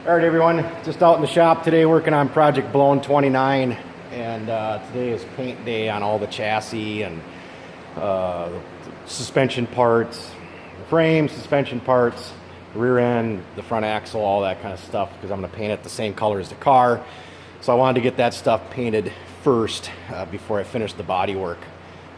All right, everyone, just out in the shop today working on Project Blown 29, and today is paint day on all the chassis and the suspension parts, the frame, suspension parts, the rear end, the front axle, all that kind of stuff, because I'm going to paint it the same color as the car. So I wanted to get that stuff painted first before I finish the body work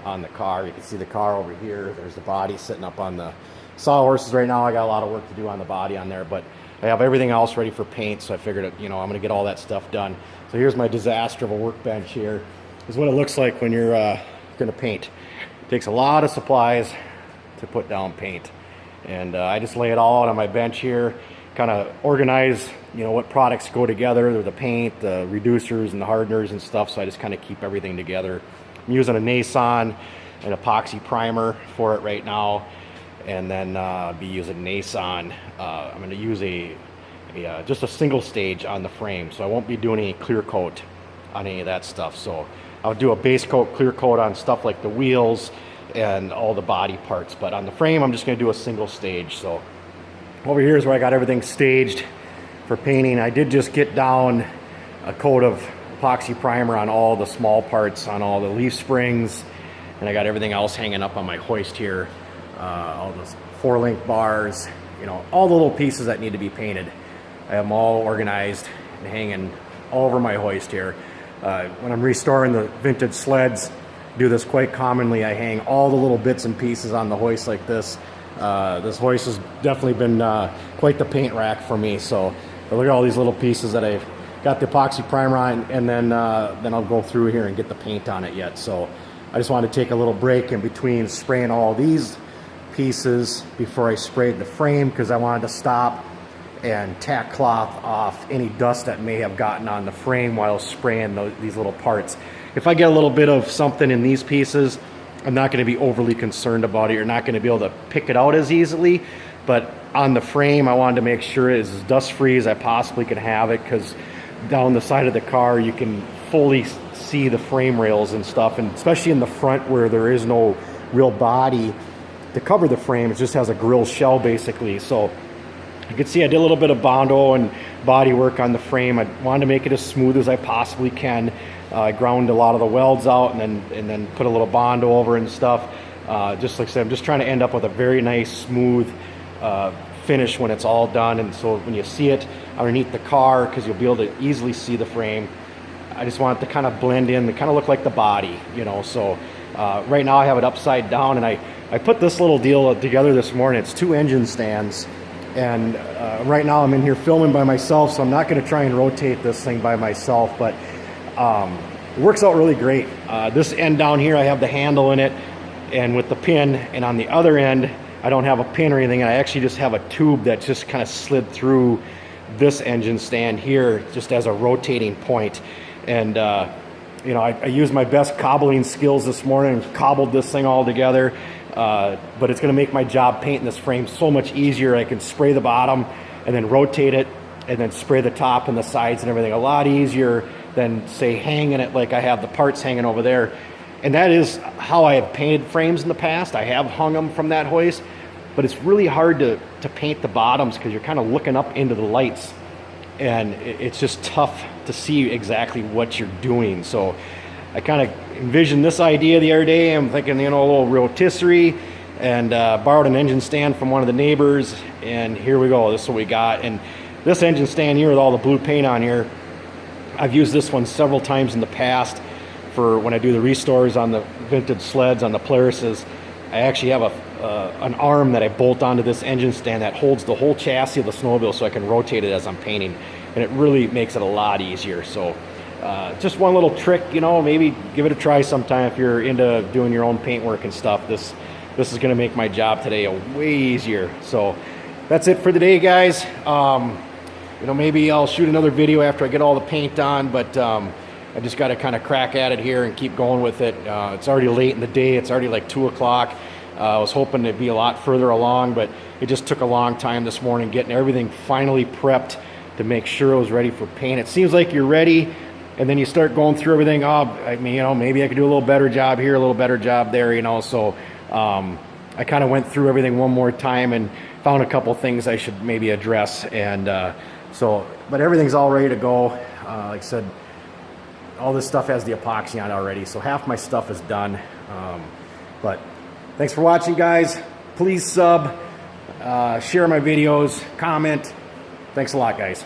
on the car. You can see the car over here. There's the body sitting up on the sawhorses right now. I got a lot of work to do on the body on there, but I have everything else ready for paint, so I figured, I'm going to get all that stuff done. So here's my disaster of a workbench here. This is what it looks like when you're going to paint. It takes a lot of supplies to put down paint. And I just lay it all out on my bench here, kind of organize, what products go together, the paint, the reducers, and the hardeners and stuff, so I just kind of keep everything together. I'm using a Nason, an epoxy primer for it right now. And then be using Nason. I'm going to use just a single stage on the frame, so I won't be doing any clear coat on any of that stuff. So I'll do a base coat, clear coat on stuff like the wheels and all the body parts, but on the frame I'm just going to do a single stage. So over here is where I got everything staged for painting. I did just get down a coat of epoxy primer on all the small parts, on all the leaf springs, and I got everything else hanging up on my hoist here. All those 4-link bars, all the little pieces that need to be painted. I have them all organized and hanging all over my hoist here. When I'm restoring the vintage sleds, I do this quite commonly. I hang all the little bits and pieces on the hoist like this. This hoist has definitely been quite the paint rack for me. So look at all these little pieces that I've got the epoxy primer on, and then I'll go through here and get the paint on it yet. So I just wanted to take a little break in between spraying all these pieces before I sprayed the frame, because I wanted to stop and tack cloth off any dust that may have gotten on the frame while spraying these little parts. If I get a little bit of something in these pieces, I'm not going to be overly concerned about it. You're not going to be able to pick it out as easily, but on the frame I wanted to make sure it's as dust free as I possibly can have it, because down the side of the car you can fully see the frame rails and stuff, and especially in the front where there is no real body to cover the frame. It just has a grill shell basically. So you can see I did a little bit of Bondo and body work on the frame. I wanted to make it as smooth as I possibly can. I ground a lot of the welds out and then put a little Bondo over and stuff. Just like I said, I'm just trying to end up with a very nice smooth finish when it's all done. And so when you see it underneath the car, because you'll be able to easily see the frame, I just want it to kind of blend in, to kind of look like the body, So right now I have it upside down, and I put this little deal together this morning. It's 2 engine stands, and right now I'm in here filming by myself, so I'm not going to try and rotate this thing by myself, but it works out really great. This end down here, I have the handle in it and with the pin, and on the other end I don't have a pin or anything. I actually just have a tube that just kind of slid through this engine stand here just as a rotating point. And I used my best cobbling skills this morning and cobbled this thing all together. But it's going to make my job painting this frame so much easier. I can spray the bottom and then rotate it and then spray the top and the sides and everything a lot easier than, say, hanging it like I have the parts hanging over there. And that is how I have painted frames in the past. I have hung them from that hoist, but it's really hard to paint the bottoms because you're kind of looking up into the lights, and it's just tough to see exactly what you're doing. So I kind of envisioned this idea the other day. I'm thinking, a little rotisserie, and borrowed an engine stand from one of the neighbors, and here we go. This is what we got. And this engine stand here with all the blue paint on here, I've used this one several times in the past for when I do the restores on the vintage sleds, on the Polarises. I actually have an arm that I bolt onto this engine stand that holds the whole chassis of the snowmobile, so I can rotate it as I'm painting, and it really makes it a lot easier. So just one little trick, maybe give it a try sometime if you're into doing your own paint work and stuff. This is going to make my job today way easier. So that's it for the day, guys. Maybe I'll shoot another video after I get all the paint on, but I just got to kind of crack at it here and keep going with it. It's already late in the day. It's already like 2 o'clock. I was hoping to be a lot further along, but it just took a long time this morning getting everything finally prepped to make sure it was ready for paint. It seems like you're ready, and then you start going through everything. Maybe I could do a little better job here, a little better job there, So I kind of went through everything one more time and found a couple things I should maybe address, and So, but everything's all ready to go. Like I said, all this stuff has the epoxy on it already, so half my stuff is done. But thanks for watching, guys. Please sub, share my videos, comment. Thanks a lot, guys.